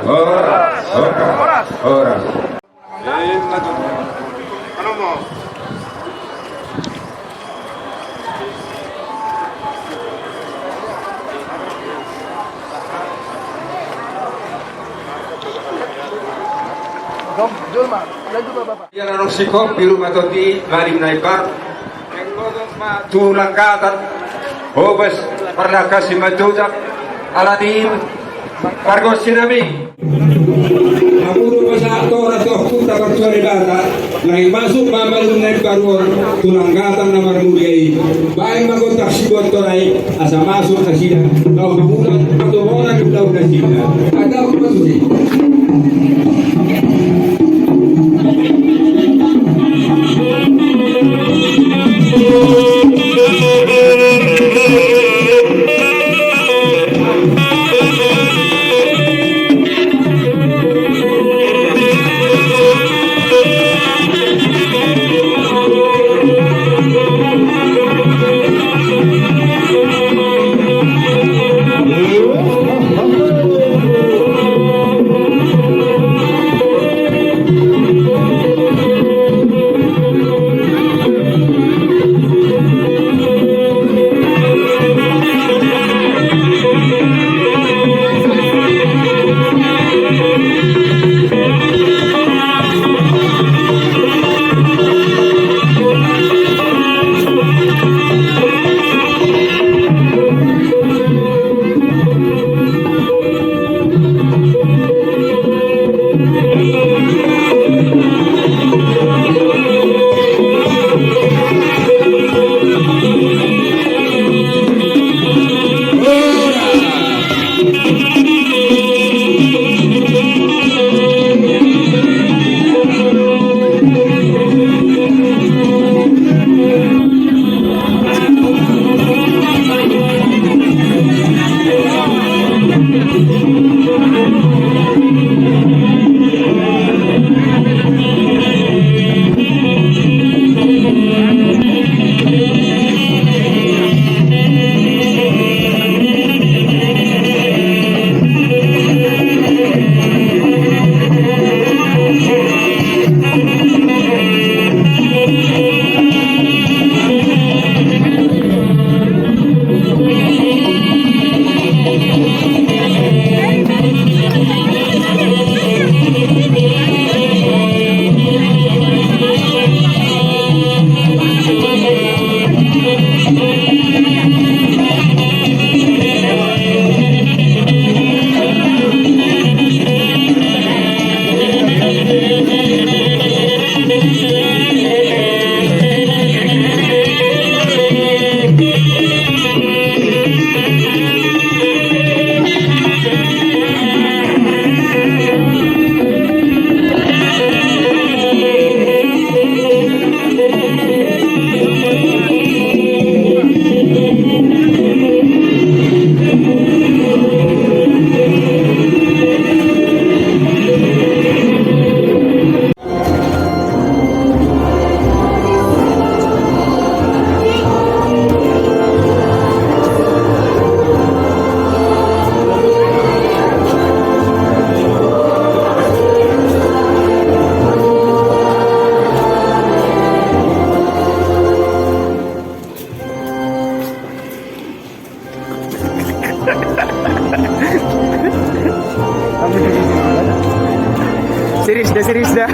Horas. Horas. Ano mo? Yan ang sikop, biru matoti, maling naipar. Tulang katat, hobas, parlakas si matujak, alatim, kargos sinami. Aku sa aktor at puta pagsuari bata, nang masuk mamalung na iparwar, tulang katat na marmugay. Bahay magontak si Bontoray, asa masuk sa sila, kau mamulang patuhonan ng daw na sila. Agaw matuloy. Serius dah.